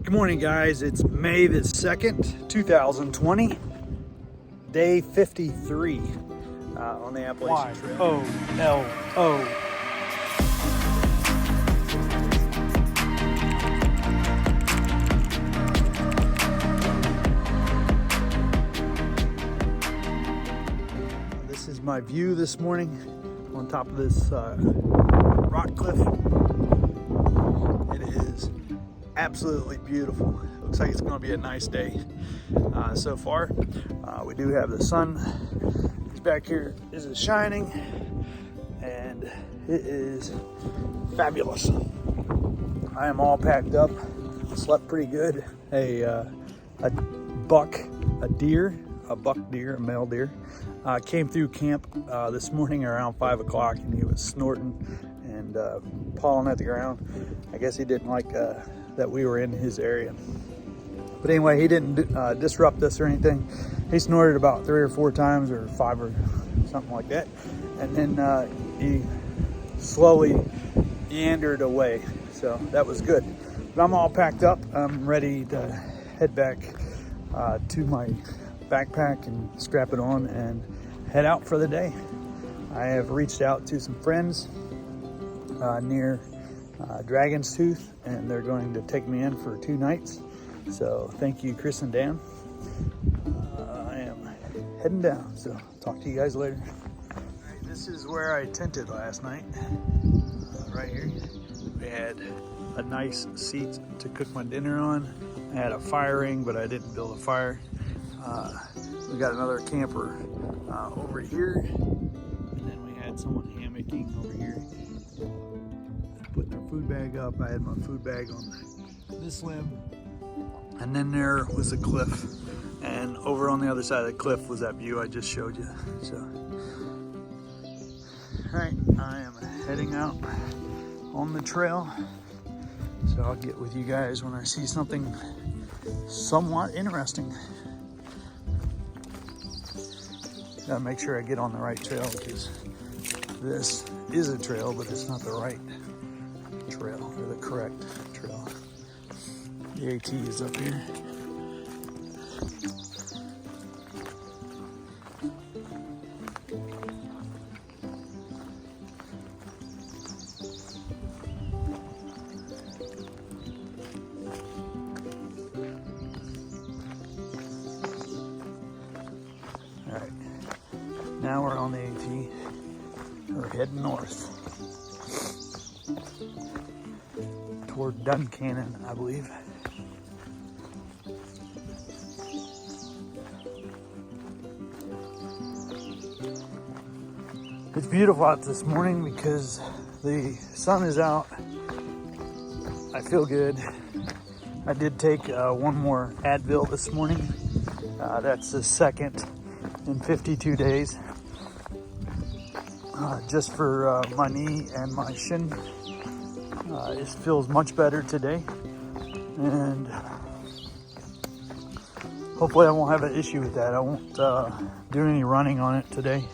Good morning, guys. It's May the 2nd, 2020, day 53 on the Appalachian Trail. Y-O-L-O. This is my view this morning on top of this rock cliff. It is absolutely beautiful. Looks like it's going to be a nice day so far. We do have the sun. It's back here. This is shining, and it is fabulous. I am all packed up. Slept pretty good. A buck deer, a male deer, came through camp this morning around 5 o'clock, and he was snorting and pawing at the ground. I guess he didn't like that we were in his area. But anyway, he didn't disrupt us or anything. He snorted about 3 or 4 times, or 5 or something like that. And then he slowly meandered away. So that was good. But I'm all packed up. I'm ready to head back to my backpack and strap it on and head out for the day. I have reached out to some friends near Dragon's Tooth, and they're going to take me in for 2 nights. So thank you, Chris and Dan. I am heading down, so talk to you guys later. All right, this is where I tented last night. Right here, we had a nice seat to cook my dinner on. I had a fire ring, but I didn't build a fire. We got another camper over here, and then we had someone hammocking over here, putting their food bag up. I had my food bag on this limb, and then there was a cliff, and over on the other side of the cliff was that view I just showed you. So, all right, I am heading out on the trail, so I'll get with you guys when I see something somewhat interesting. Gotta make sure I get on the right trail, because this is a trail, but it's not the right trail, or the correct trail. The AT is up here. All right, now we're on the AT. We're heading north toward Duncannon, I believe. It's beautiful out this morning because the sun is out. I feel good. I did take one more Advil this morning. That's the second in 52 days. Just for my knee and my shin. It feels much better today. And hopefully I won't have an issue with that. I won't do any running on it today.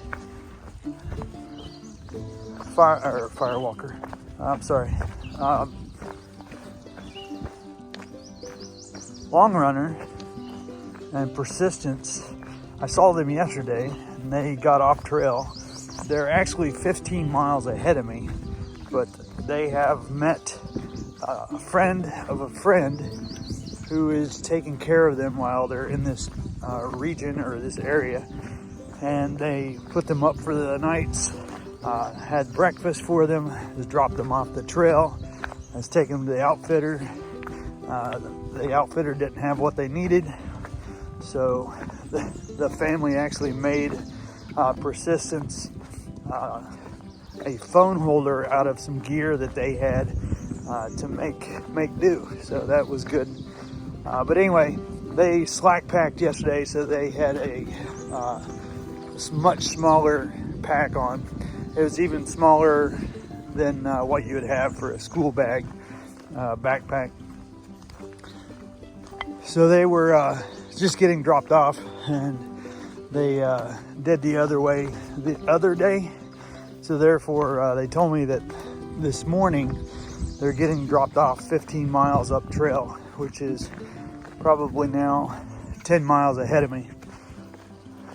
Firewalker. I'm sorry. Long runner and persistence. I saw them yesterday, and they got off trail. They're actually 15 miles ahead of me, but they have met a friend of a friend who is taking care of them while they're in this region or this area, and they put them up for the nights. Had breakfast for them, just dropped them off the trail, has taken them to the outfitter. The outfitter didn't have what they needed, so the family actually made Persistence a phone holder out of some gear that they had to make do. So that was good. But anyway, they slack packed yesterday, so they had a much smaller pack on. It was even smaller than what you would have for a school bag backpack. So they were just getting dropped off, and they did the other way the other day. So therefore, they told me that this morning they're getting dropped off 15 miles up trail which is probably now 10 miles ahead of me.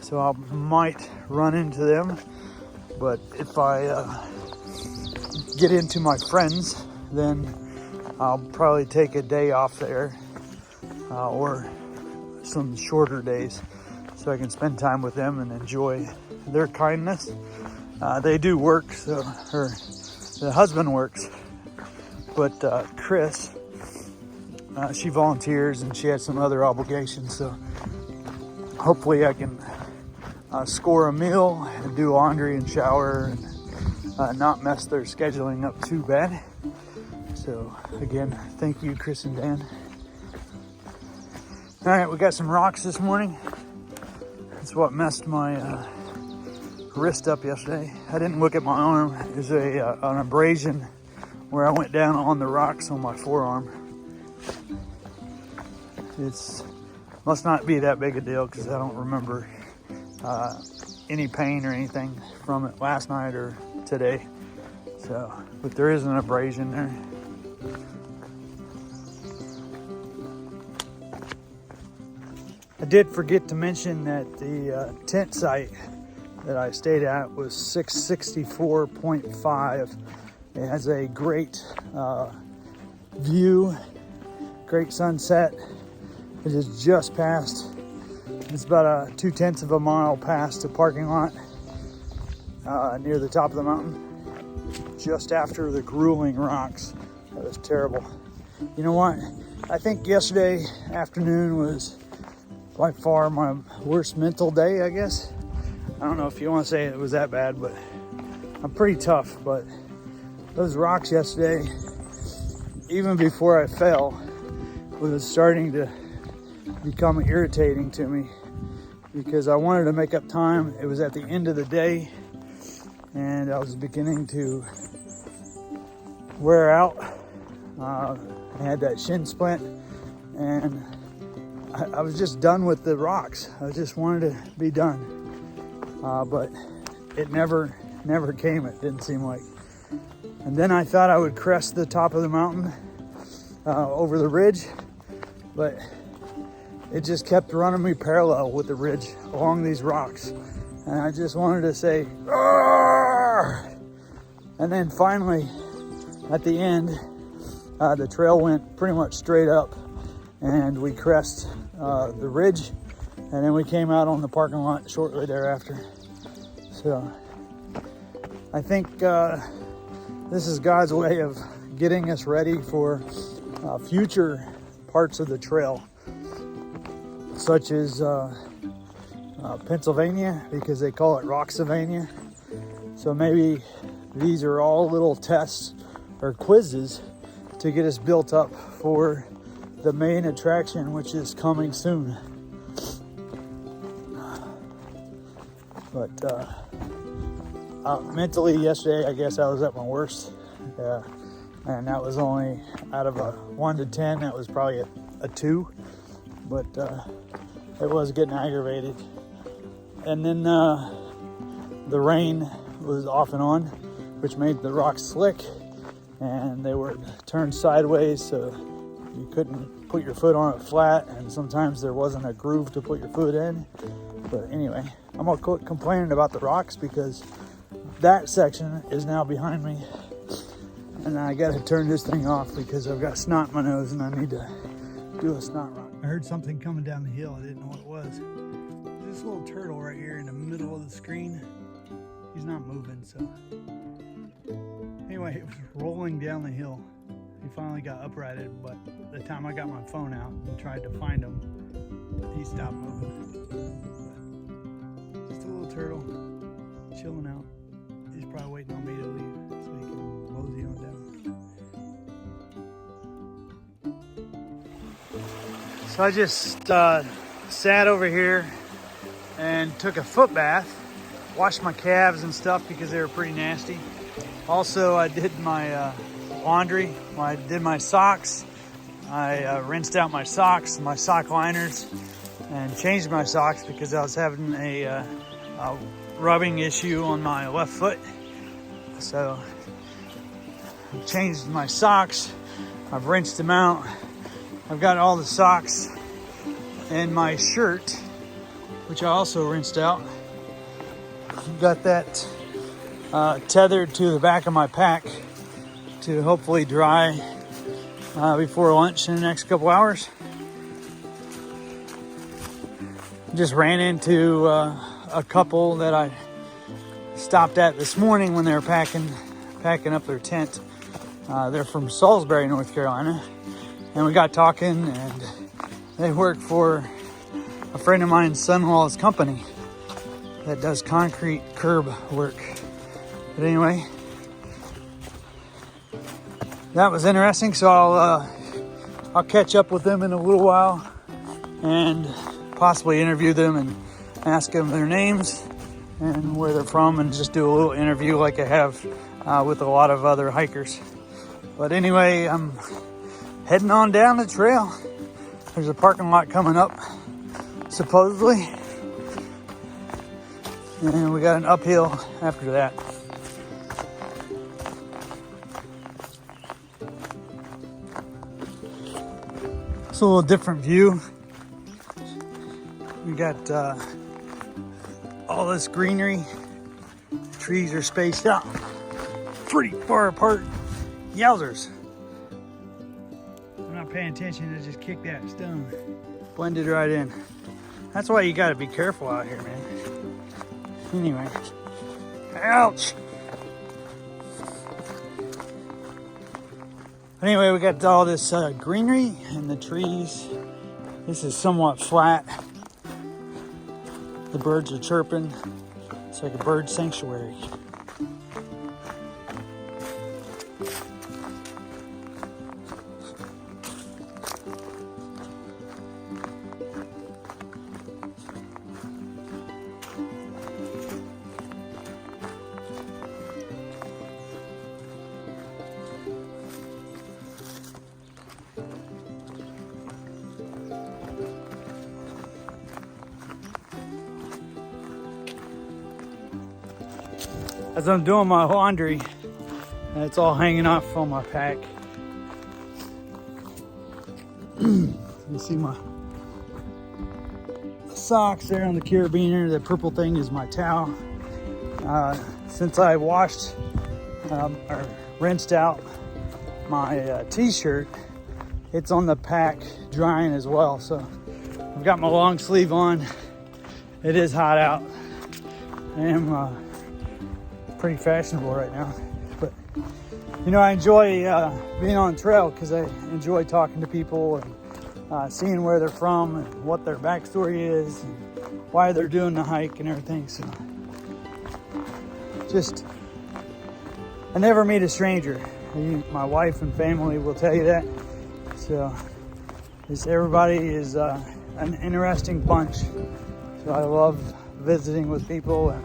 So I might run into them, but if I get into my friends, then I'll probably take a day off there or some shorter days so I can spend time with them and enjoy their kindness. They do work, so the husband works, but Chris, she volunteers and she has some other obligations, so hopefully I can score a meal and do laundry and shower and not mess their scheduling up too bad. So again, thank you, Chris and Dan. All right, we got some rocks this morning. That's what messed my wrist up yesterday. I didn't look at my arm. There's an abrasion where I went down on the rocks on my forearm. It's must not be that big a deal because I don't remember any pain or anything from it last night or today. So, but there is an abrasion there. I did forget to mention that the tent site that I stayed at was 664.5. It has a great view, great sunset. It is just past, it's about a 0.2 of a mile past the parking lot near the top of the mountain, just after the grueling rocks. That was terrible. You know what? I think yesterday afternoon was by far my worst mental day, I guess. I don't know if you want to say it was that bad, but I'm pretty tough. But those rocks yesterday, even before I fell, was starting to become irritating to me because I wanted to make up time. It was at the end of the day and I was beginning to wear out. I had that shin splint and I was just done with the rocks. I just wanted to be done. But it never came, it didn't seem like. And then I thought I would crest the top of the mountain over the ridge, but it just kept running me parallel with the ridge along these rocks. And I just wanted to say, "Arr!" And then finally, at the end, the trail went pretty much straight up and we crest the ridge, and then we came out on the parking lot shortly thereafter. So I think this is God's way of getting us ready for future parts of the trail, such as Pennsylvania, because they call it Rocksylvania. So maybe these are all little tests or quizzes to get us built up for the main attraction, which is coming soon. But mentally yesterday, I guess I was at my worst. And that was only out of a 1 to 10, that was probably a 2. But it was getting aggravated. And then the rain was off and on, which made the rocks slick, and they were turned sideways, so you couldn't put your foot on it flat, and sometimes there wasn't a groove to put your foot in. But anyway, I'm gonna quit complaining about the rocks because that section is now behind me, and I gotta turn this thing off because I've got snot in my nose and I need to do a snot rock. I heard something coming down the hill. I didn't know what it was. There's this little turtle right here in the middle of the screen. He's not moving, so anyway, it was rolling down the hill. He finally got uprighted, but the time I got my phone out and tried to find him, he stopped moving. But just a little turtle chilling out. He's probably waiting on me to leave so he can mosey on down. So I just sat over here and took a foot bath, washed my calves and stuff because they were pretty nasty. Also, I did my laundry. I did my socks. I rinsed out my socks, my sock liners, and changed my socks because I was having a rubbing issue on my left foot. So I changed my socks. I've rinsed them out, I've got all the socks and my shirt, which I also rinsed out. Got that tethered to the back of my pack to hopefully dry before lunch in the next couple hours. Just ran into a couple that I stopped at this morning when they were packing up their tent. They're from Salisbury, North Carolina, and we got talking, and they work for a friend of mine's son-in-law's company that does concrete curb work. But anyway, that was interesting, so I'll catch up with them in a little while and possibly interview them and ask them their names and where they're from, and just do a little interview like I have with a lot of other hikers. But anyway, I'm heading on down the trail. There's a parking lot coming up, supposedly, and we got an uphill after that. It's a little different view. We got all this greenery. The trees are spaced out pretty far apart. Yowzers. I'm not paying attention to just kick that stone. Blended right in. That's why you gotta be careful out here, man. Anyway. Ouch! Anyway, we got all this greenery and the trees. This is somewhat flat. The birds are chirping. It's like a bird sanctuary. As I'm doing my laundry, and it's all hanging off on my pack. You can see my socks there on the carabiner. The purple thing is my towel. Since I washed or rinsed out my t-shirt, it's on the pack drying as well. So I've got my long sleeve on. It is hot out. I am pretty fashionable right now, but you know, I enjoy being on trail because I enjoy talking to people and seeing where they're from and what their backstory is and why they're doing the hike and everything. So just, I never meet a stranger. My wife and family will tell you that. So everybody is an interesting bunch. So I love visiting with people and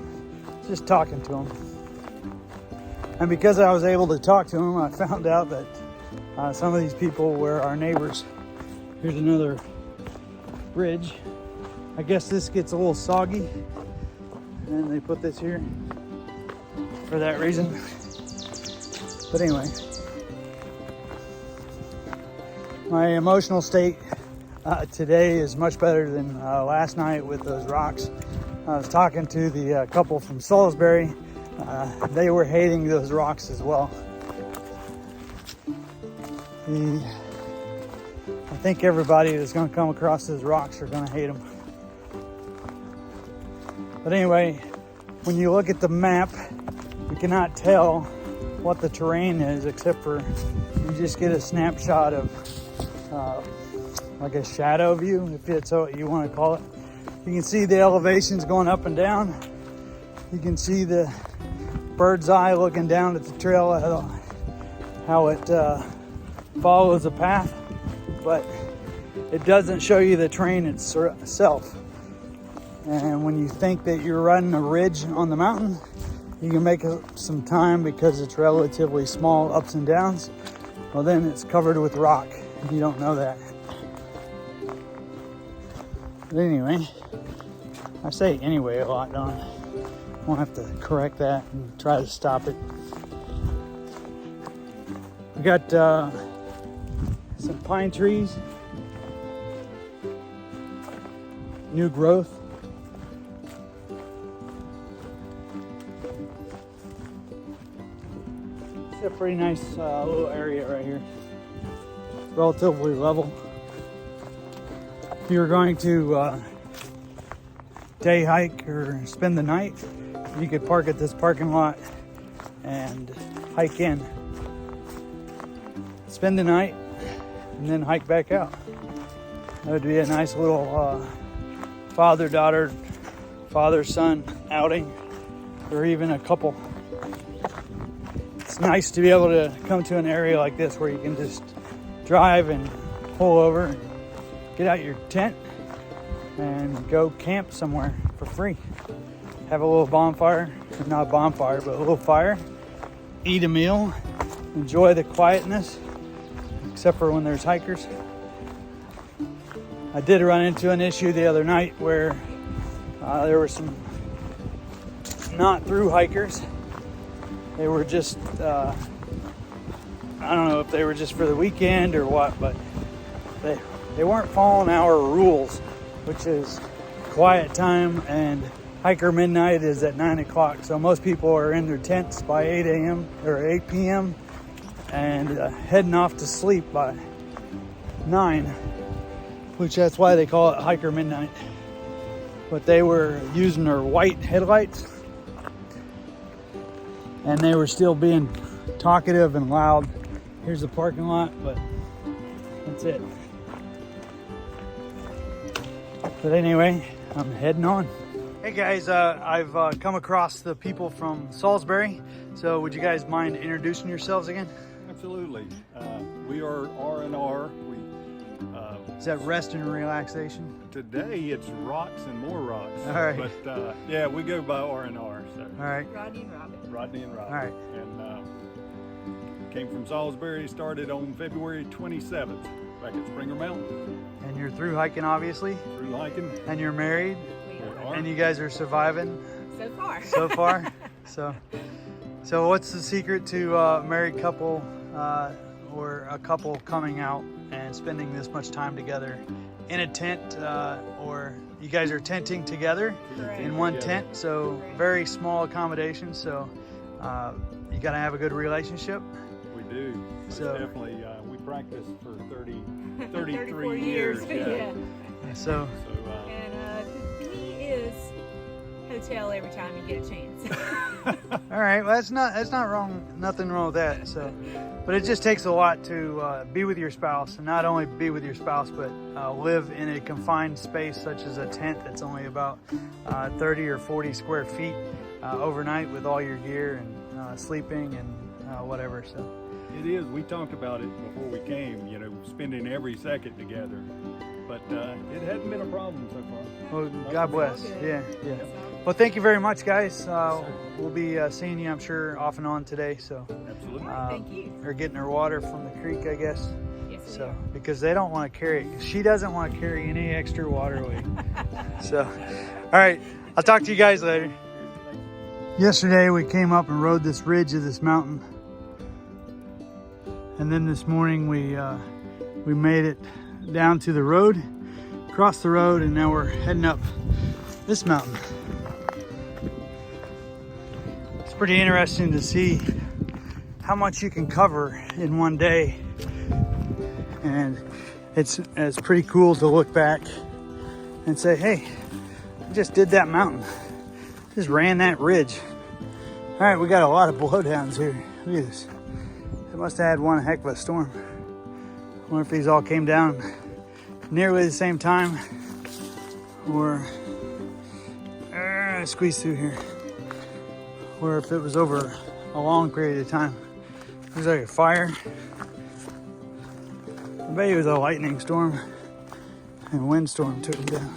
just talking to them. And because I was able to talk to them, I found out that some of these people were our neighbors. Here's another bridge. I guess this gets a little soggy, and they put this here for that reason. But anyway, my emotional state today is much better than last night with those rocks. I was talking to the couple from Salisbury. They were hating those rocks as well. I think everybody that's going to come across those rocks are going to hate them. But anyway, when you look at the map, you cannot tell what the terrain is, except for you just get a snapshot of like a shadow view, if it's what you want to call it. You can see the elevations going up and down. You can see the bird's eye looking down at the trail, how it follows a path, but it doesn't show you the terrain itself. And when you think that you're riding a ridge on the mountain, you can make some time because it's relatively small ups and downs. Well, then it's covered with rock, and you don't know that. But anyway, I say anyway a lot, don't I? Won't have to correct that and try to stop it. We got some pine trees new growth. It's a pretty nice little area right here. Relatively level. If you're going to day hike or spend the night, you could park at this parking lot and hike in. Spend the night and then hike back out. That would be a nice little father-daughter, father-son outing, or even a couple. It's nice to be able to come to an area like this where you can just drive and pull over, get out your tent, and go camp somewhere for free. Have a little bonfire, not a bonfire, but a little fire. Eat a meal, enjoy the quietness, except for when there's hikers. I did run into an issue the other night where there were some not through hikers. They were just, I don't know if they were just for the weekend or what, but they weren't following our rules, which is quiet time, and hiker midnight is at 9 o'clock. So most people are in their tents by 8 a.m. or 8 p.m. and heading off to sleep by 9, which that's why they call it hiker midnight. But they were using their white headlights, and they were still being talkative and loud. Here's the parking lot, but that's it. But anyway, I'm heading on. Hey guys, I've come across the people from Salisbury. So would you guys mind introducing yourselves again? Absolutely. We are R&R. Is that rest and relaxation? Today it's rocks and more rocks. All right. But yeah, we go by R&R. So. All right. Rodney and Robin. Rodney and Robin. All right. And came from Salisbury, started on February 27th back at Springer Mountain. And you're through hiking, obviously. Through hiking. And you're married. We are. And you guys are surviving. So far. So far. So what's the secret to a married couple or a couple coming out and spending this much time together in a tent, or you guys are tenting together in one tent, so very small accommodations, so you got to have a good relationship. We do. So definitely, we practiced for 33 34 years. Yeah. So And the key is hotel every time you get a chance. all right, well that's not wrong, nothing wrong with that. So, but it just takes a lot to be with your spouse, and not only be with your spouse, but live in a confined space such as a tent that's only about 30 or 40 square feet overnight with all your gear and sleeping and whatever. So It is. We talked about it before we came, spending every second together. But it hasn't been a problem so far. well, God bless. Yeah. Well, thank you very much, guys. We'll be seeing you, I'm sure, off and on today. So Absolutely. Thank you. they're getting their water from the creek, I guess. Yes, we So are. because they don't want to carry, she doesn't want to carry any extra water weight. So, all right, I'll talk to you guys later. Yesterday we came up and rode this ridge of this mountain, and then this morning we made it down to the road, crossed the road, and now we're heading up this mountain. It's pretty interesting to see how much you can cover in one day, and it's pretty cool to look back and say, hey, I just did that mountain, just ran that ridge. All right, we got a lot of blowdowns here. Look at this. It must have had one heck of a storm. I wonder if these all came down nearly the same time, or squeeze through here, or if it was over a long period of time. Looks like a fire. I bet it was a lightning storm and windstorm took it down.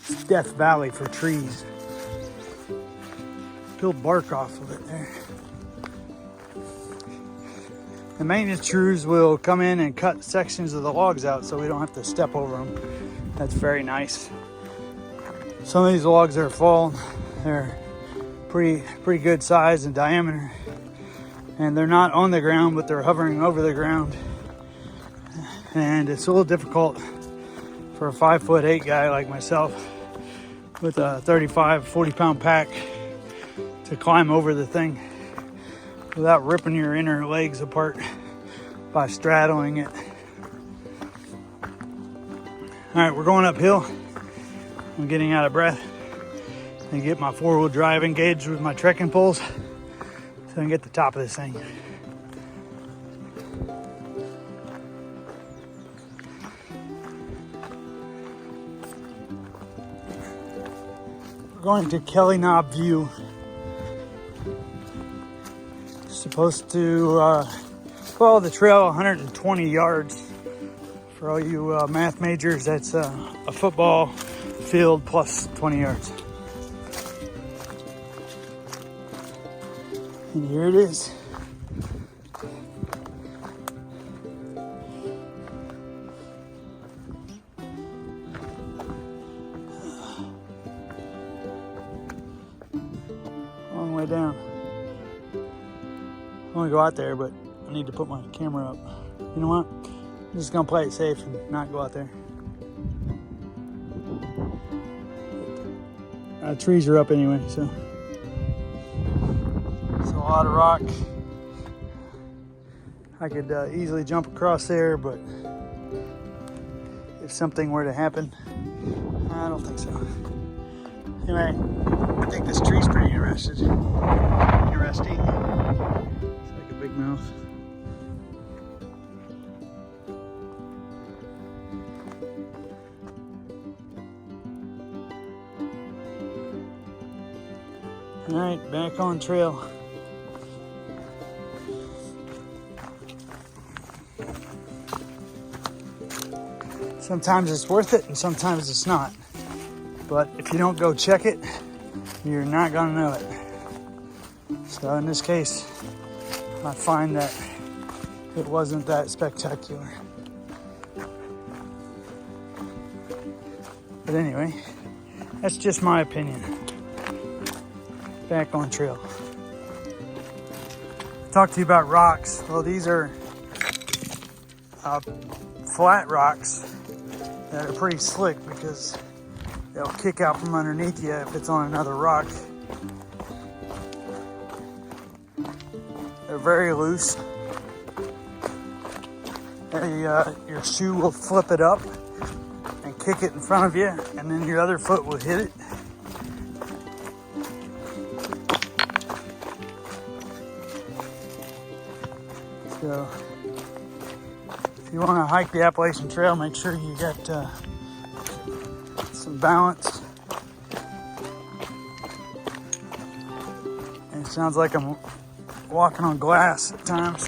It's Death Valley for trees. Peeled bark off of it there. The maintenance crews will come in and cut sections of the logs out so we don't have to step over them. That's very nice. Some of these logs are fallen. They're pretty good size and diameter. And they're not on the ground, but they're hovering over the ground. and it's a little difficult for a 5'8" guy like myself with a 35, 40-pound pack to climb over the thing without ripping your inner legs apart by straddling it. All right, we're going uphill. I'm getting out of breath and get my 4-wheel drive engaged with my trekking poles so I can get to the top of this thing. We're going to Kelly Knob View. Supposed to follow the trail 120 yards. For all you math majors, that's a football field plus 20 yards. And here it is. Long way down. I want to go out there, but I need to put my camera up. You know what? I'm just gonna play it safe and not go out there. Trees are up anyway, so it's a lot of rock. I could easily jump across there, but if something were to happen, I don't think so. Anyway, I think this tree's pretty interesting. It's like a big mouth. All right, back on trail. Sometimes it's worth it and sometimes it's not. But if you don't go check it, you're not gonna know it. So in this case, I find that it wasn't that spectacular. But anyway, that's just my opinion. Back on trail. Talk to you about rocks. Well, these are flat rocks that are pretty slick because they'll kick out from underneath you if it's on another rock. They're very loose. Your shoe will flip it up and kick it in front of you, and then your other foot will hit it. So if you want to hike the Appalachian Trail, make sure you got some balance. And it sounds like I'm walking on glass at times.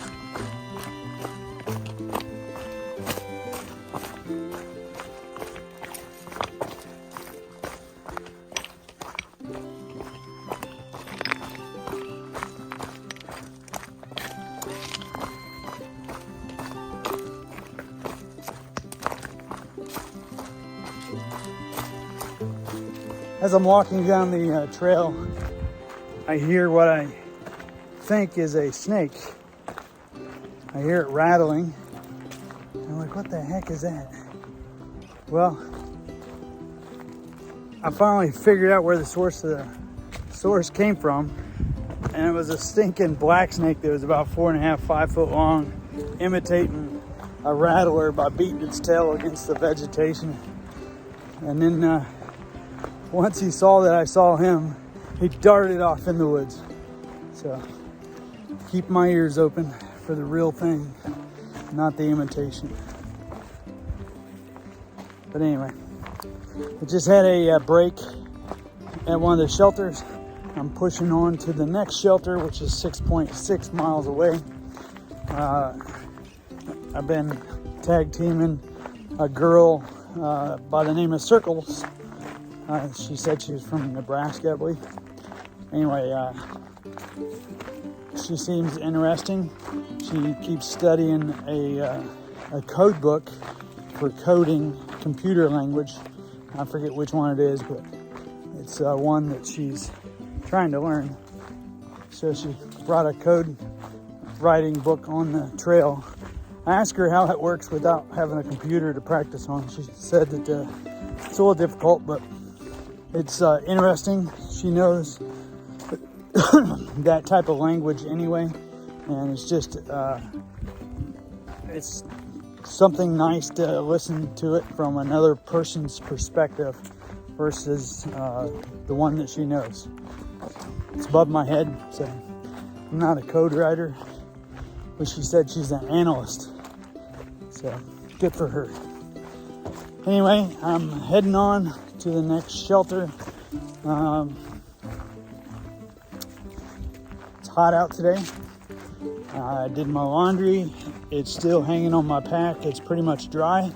As I'm walking down the trail, I hear what I think is a snake. I hear it rattling. I'm like, what the heck is that? Well, I finally figured out where the source came from, and it was a stinking black snake that was about 4.5, 5 foot long, imitating a rattler by beating its tail against the vegetation. And then once he saw that I saw him, he darted off in the woods. So keep my ears open for the real thing, not the imitation. But anyway, I just had a break at one of the shelters. I'm pushing on to the next shelter, which is 6.6 miles away. I've been tag teaming a girl by the name of Circles. She said she was from Nebraska, I believe. Anyway, she seems interesting. She keeps studying a code book for coding computer language. I forget which one it is, but it's one that she's trying to learn. So she brought a code writing book on the trail. I asked her how it works without having a computer to practice on. She said that it's a little difficult, but it's interesting. She knows that type of language anyway, and it's just it's something nice to listen to it from another person's perspective versus the one that she knows. It's above my head, so I'm not a code writer, but she said she's an analyst, so good for her. Anyway, I'm heading on to the next shelter. It's hot out today. I did my laundry. It's still hanging on my pack. It's pretty much dry.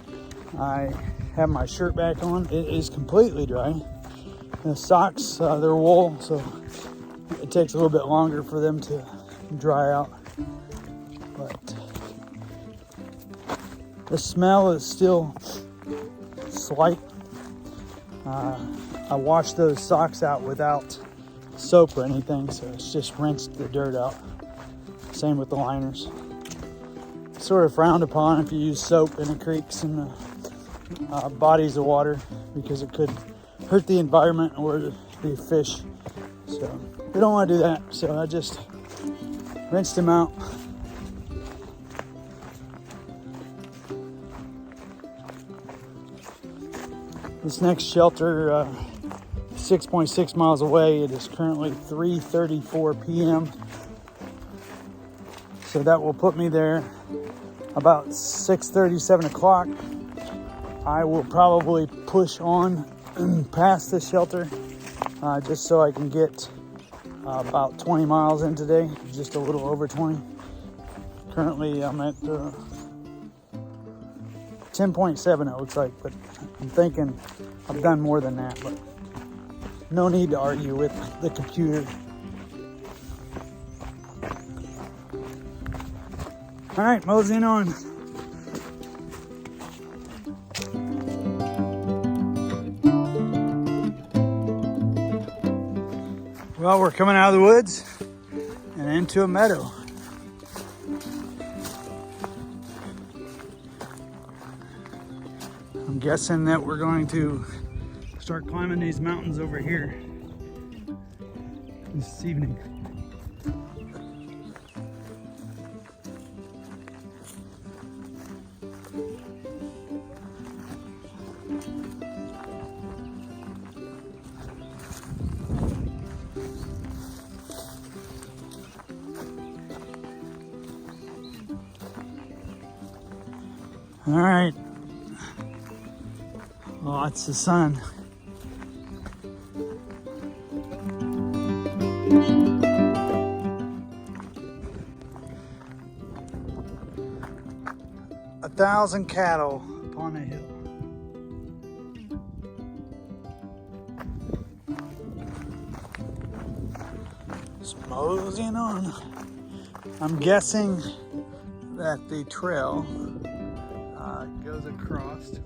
I have my shirt back on. It is completely dry. The socks, they're wool, so it takes a little bit longer for them to dry out. But the smell is still slight. I washed those socks out without soap or anything, so it's just rinsed the dirt out. Same with the liners. It's sort of frowned upon if you use soap in the creeks and the bodies of water, because it could hurt the environment or the fish. So we don't want to do that, so I just rinsed them out. This next shelter, 6.6 miles away. It is currently 3:34 p.m. So that will put me there about 6:30, 7 o'clock. I will probably push on past the shelter just so I can get about 20 miles in today, just a little over 20. Currently I'm at 10.7 it looks like, but I'm thinking I've done more than that, but no need to argue with the computer. All right, moseying on. Well, we're coming out of the woods and into a meadow. I'm guessing that we're going to start climbing these mountains over here this evening. All right. Oh, it's the sun. A 1,000 cattle upon a hill. Just moseying on. I'm guessing that the trail goes across.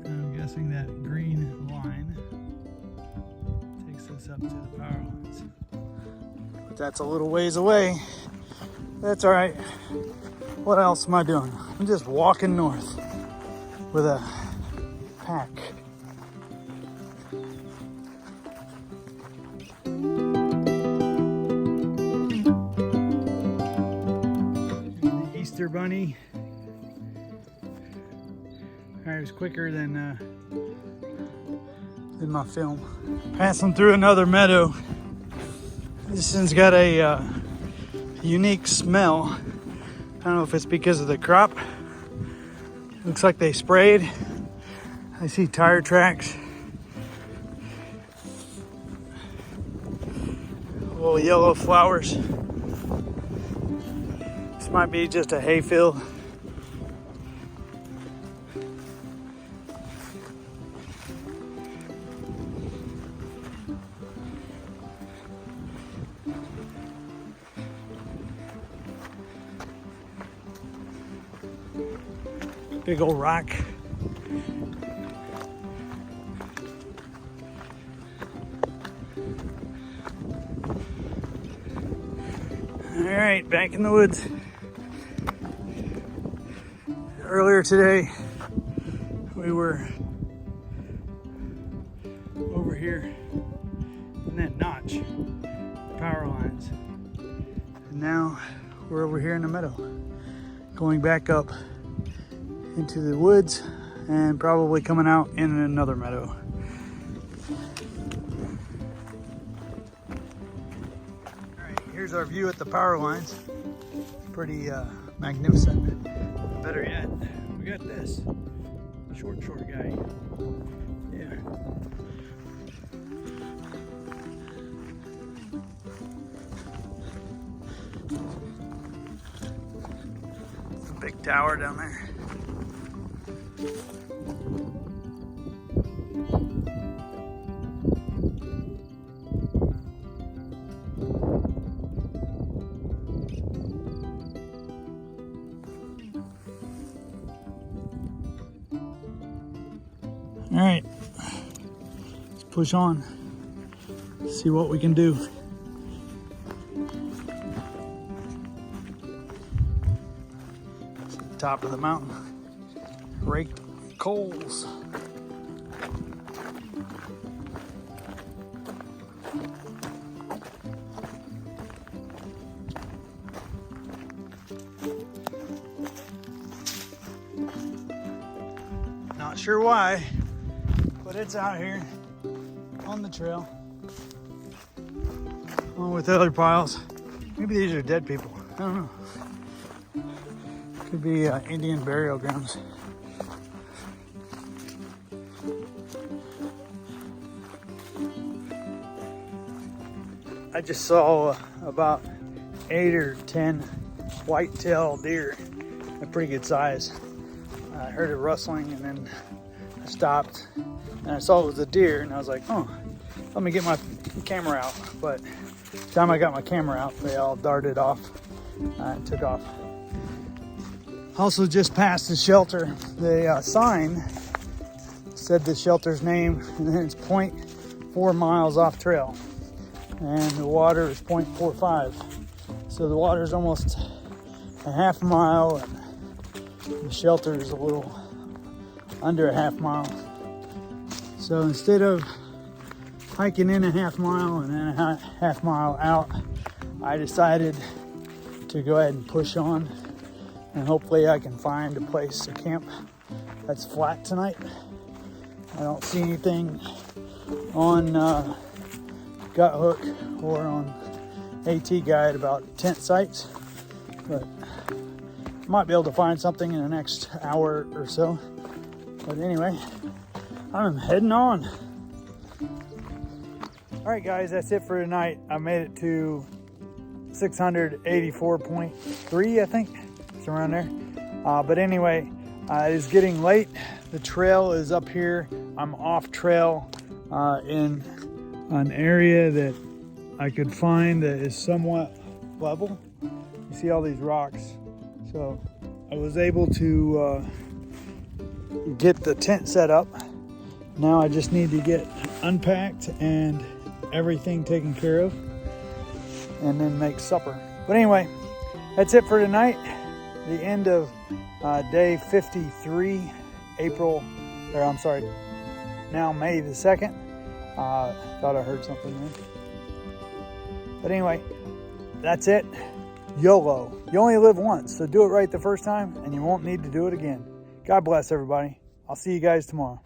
And I'm guessing that green line takes us up to the power lines. But that's a little ways away. That's all right. What else am I doing? I'm just walking north with a pack. Easter bunny. All right, it was quicker than my film. Passing through another meadow. This one's got a unique smell. I don't know if it's because of the crop. Looks like they sprayed. I see tire tracks. Little yellow flowers. This might be just a hayfield. Big old rock. All right, back in the woods. Earlier today, we were over here in that notch, power lines. And now we're over here in the meadow, going back up into the woods and probably coming out in another meadow. All right, here's our view at the power lines. Pretty magnificent. Better yet, we got this short guy. Yeah. Big tower down there. All right, let's push on, see what we can do. Top of the mountain, raked coals. Not sure why, but it's out here on the trail, along with the other piles. Maybe these are dead people, I don't know. Could be Indian burial grounds. I just saw about 8 or 10 white-tailed deer, a pretty good size. I heard it rustling and then I stopped and I saw it was a deer and I was like, oh, let me get my camera out. But the time I got my camera out, they all darted off and took off. Also just passed the shelter. The sign said the shelter's name and then it's 0.4 miles off trail. And the water is 0.45. So the water is almost a half mile and the shelter is a little under a half mile. So instead of hiking in a half mile and then a half mile out, I decided to go ahead and push on. And hopefully I can find a place to camp that's flat tonight. I don't see anything on Gut Hook or on AT Guide about tent sites, but I might be able to find something in the next hour or so. But anyway, I'm heading on. All right, guys, that's it for tonight. I made it to 684.3, I think. Around there, but anyway, it is getting late. The trail is up here. I'm off trail in an area that I could find that is somewhat level. You see all these rocks, so I was able to get the tent set up. Now I just need to get unpacked and everything taken care of and then make supper. But anyway, that's it for tonight. The end of day 53, now May the 2nd. Thought I heard something there. But anyway, that's it. YOLO. You only live once, so do it right the first time and you won't need to do it again. God bless everybody. I'll see you guys tomorrow.